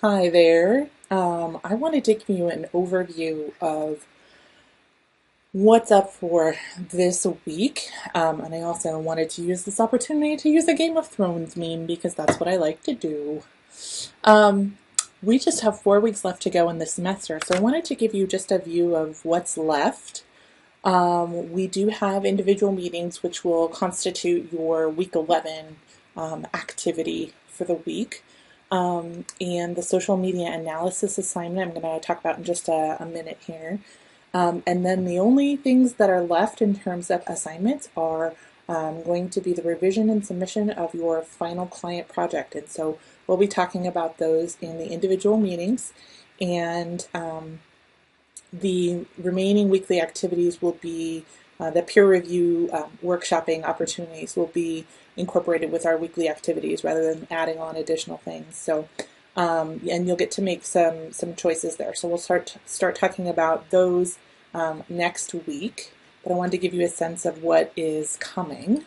Hi there. I wanted to give you an overview of what's up for this week. And I also wanted to use this opportunity to use a Game of Thrones meme because that's what I like to do. Um, we just have 4 weeks left to go in the semester, so I wanted to give you just a view of what's left. We do have individual meetings, which will constitute your week 11 activity for the week. And the social media analysis assignment I'm going to talk about in just a minute here. And then the only things that are left in terms of assignments are going to be the revision and submission of your final client project. And so we'll be talking about those in the individual meetings. And the remaining weekly activities will be the peer review workshopping opportunities will be incorporated with our weekly activities rather than adding on additional things. So, and you'll get to make some choices there. So we'll start talking about those next week. But I wanted to give you a sense of what is coming.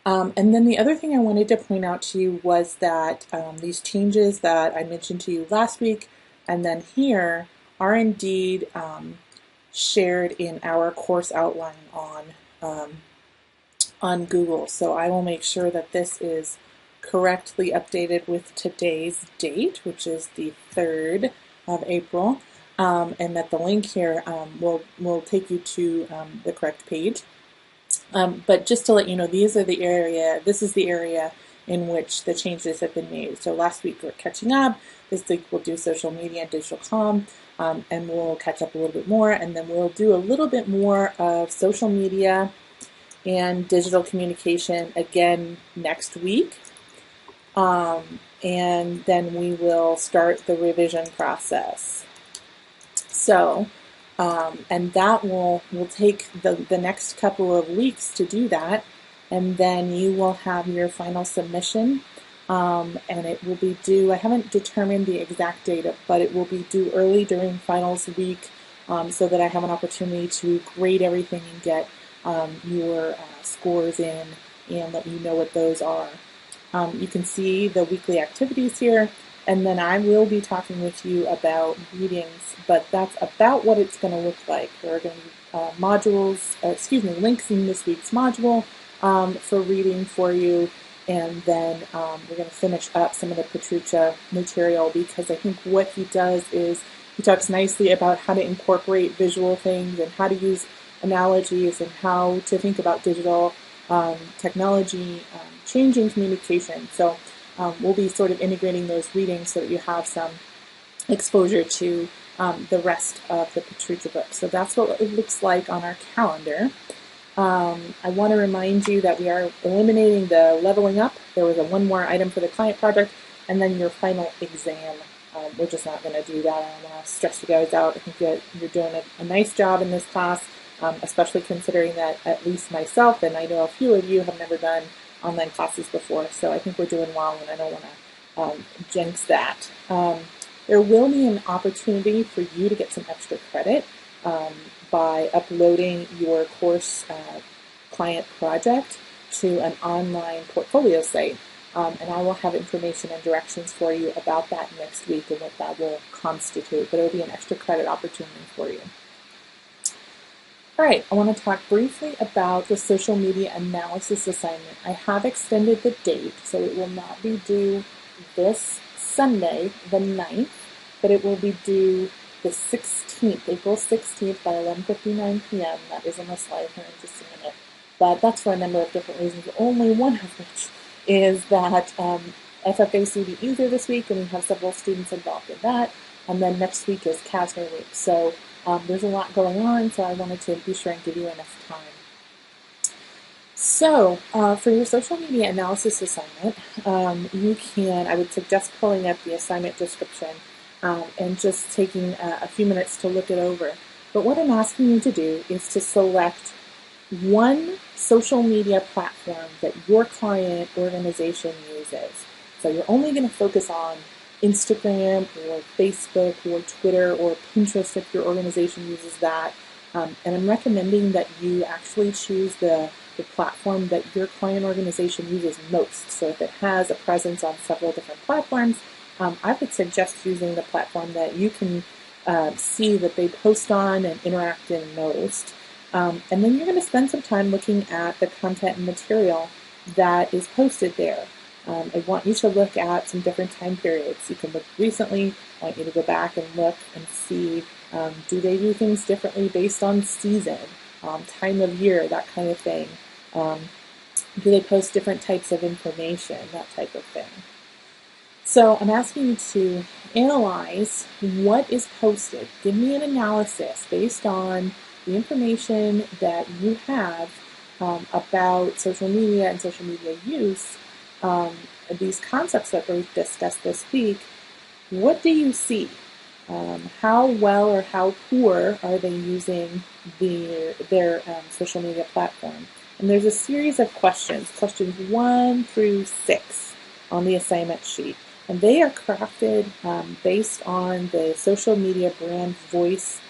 And then the other thing I wanted to point out to you was that these changes that I mentioned to you last week and then here are indeed shared in our course outline on Google. So I will make sure that this is correctly updated with today's date, which is the 3rd of April, and that the link here will take you to the correct page. But just to let you know, this is the area in which the changes have been made. So last week we're catching up. This week we'll do social media and digital comm, and we'll catch up a little bit more. And then we'll do a little bit more of social media and digital communication again next week. And then we will start the revision process. So, and that will take the next couple of weeks to do that. And then you will have your final submission, and it will be due, I haven't determined the exact date, but it will be due early during finals week, so that I have an opportunity to grade everything and get your scores in and let you know what those are. You can see the weekly activities here, and then I will be talking with you about readings, but that's about what it's going to look like. There are going to be links in this week's module for reading for you, and then we're going to finish up some of the Petruccia material, because I think what he does is he talks nicely about how to incorporate visual things and how to use analogies and how to think about digital technology changing communication. So we'll be sort of integrating those readings so that you have some exposure to the rest of the Petruccia book. So that's what it looks like on our calendar. I want to remind you that we are eliminating the leveling up. There was one more item for the client project, and then your final exam. We're just not going to do that. I don't want to stress you guys out. I think you're doing a nice job in this class, especially considering that at least myself, and I know a few of you have never done online classes before, so I think we're doing well, and I don't want to jinx that. There will be an opportunity for you to get some extra credit by uploading your course client project to an online portfolio site. And I will have information and directions for you about that next week and what that will constitute, but it will be an extra credit opportunity for you. All right, I want to talk briefly about the social media analysis assignment. I have extended the date, so it will not be due this Sunday, the 9th, but it will be due the 16th, April 16th by 11:59 p.m. That is on the slide here in just a minute. But that's for a number of different reasons, only one of which is that FFA CDEs are this week, and we have several students involved in that. And then next week is CASNR week. So there's a lot going on, so I wanted to be sure and give you enough time. So for your social media analysis assignment, I would suggest pulling up the assignment description and just taking a few minutes to look it over. But what I'm asking you to do is to select one social media platform that your client organization uses. So you're only going to focus on Instagram or Facebook or Twitter or Pinterest if your organization uses that. And I'm recommending that you actually choose the platform that your client organization uses most. So if it has a presence on several different platforms, I would suggest using the platform that you can see that they post on and interact in most. And then you're going to spend some time looking at the content and material that is posted there. I want you to look at some different time periods. You can look recently. I want you to go back and look and see, do they do things differently based on season, time of year, that kind of thing. Do they post different types of information, that type of thing. So I'm asking you to analyze what is posted. Give me an analysis based on the information that you have about social media and social media use, these concepts that we discussed this week. What do you see? How well or how poor are they using their social media platform? And there's a series of questions 1 through 6 on the assignment sheet. And they are crafted based on the social media brand voice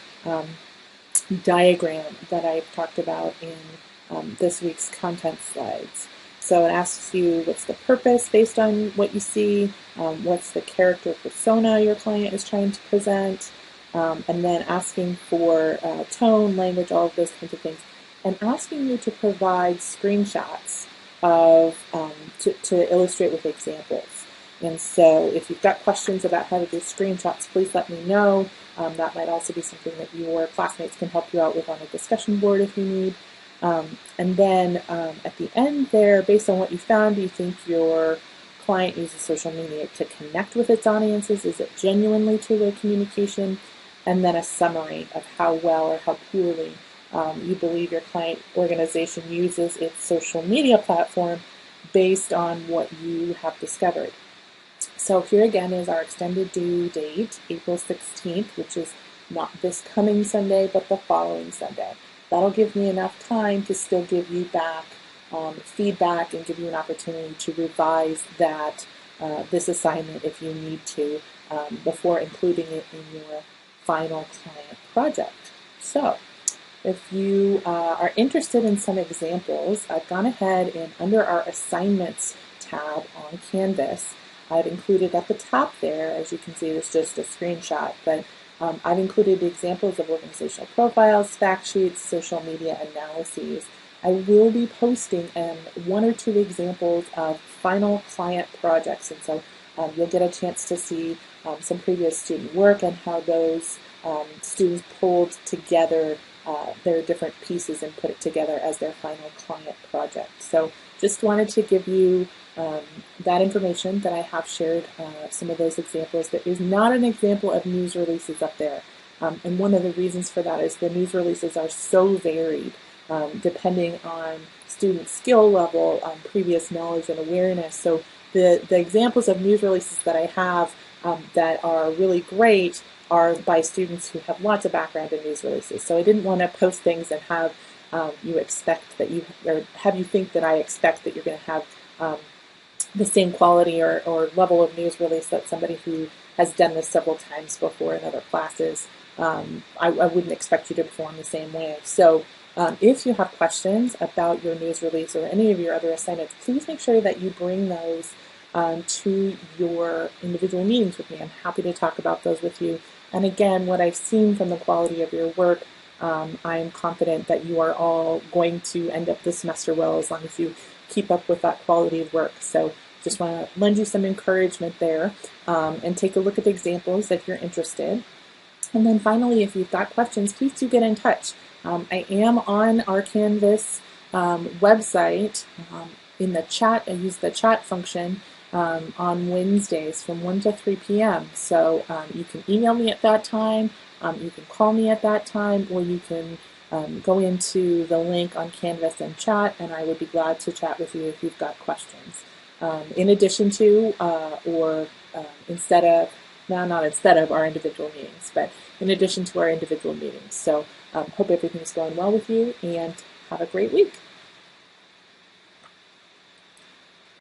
diagram that I've talked about in this week's content slides. So it asks you what's the purpose based on what you see, what's the character persona your client is trying to present, and then asking for tone, language, all of those kinds of things, and asking you to provide screenshots of to illustrate with examples. And so if you've got questions about how to do screenshots, please let me know. That might also be something that your classmates can help you out with on a discussion board if you need. And then at the end there, based on what you found, do you think your client uses social media to connect with its audiences? Is it genuinely two-way communication? And then a summary of how well or how poorly you believe your client organization uses its social media platform based on what you have discovered. So here again is our extended due date, April 16th, which is not this coming Sunday, but the following Sunday. That'll give me enough time to still give you back feedback and give you an opportunity to revise that this assignment if you need to before including it in your final client project. So if you are interested in some examples, I've gone ahead and under our assignments tab on Canvas, I've included at the top there, as you can see, it's just a screenshot, but I've included examples of organizational profiles, fact sheets, social media analyses. I will be posting 1 or 2 examples of final client projects, and so you'll get a chance to see some previous student work and how those students pulled together their different pieces and put it together as their final client project. So just wanted to give you that information that I have shared, some of those examples. There is not an example of news releases up there. And one of the reasons for that is the news releases are so varied, depending on student skill level, previous knowledge and awareness. So the examples of news releases that I have that are really great are by students who have lots of background in news releases. So I didn't want to post things and have you expect that or have you think that I expect that you're going to have the same quality or level of news release that somebody who has done this several times before in other classes. I wouldn't expect you to perform the same way. So if you have questions about your news release or any of your other assignments, please make sure that you bring those to your individual meetings with me. I'm happy to talk about those with you. And again, what I've seen from the quality of your work, I'm confident that you are all going to end up this semester well as long as you keep up with that quality of work. So just want to lend you some encouragement there and take a look at the examples if you're interested. And then finally, if you've got questions, please do get in touch. I am on our Canvas website in the chat. I use the chat function on Wednesdays from 1 to 3 p.m. So you can email me at that time, you can call me at that time, or you can go into the link on Canvas and chat, and I would be glad to chat with you if you've got questions. In addition to, instead of, not instead of our individual meetings, but in addition to our individual meetings. So hope everything's going well with you, and have a great week.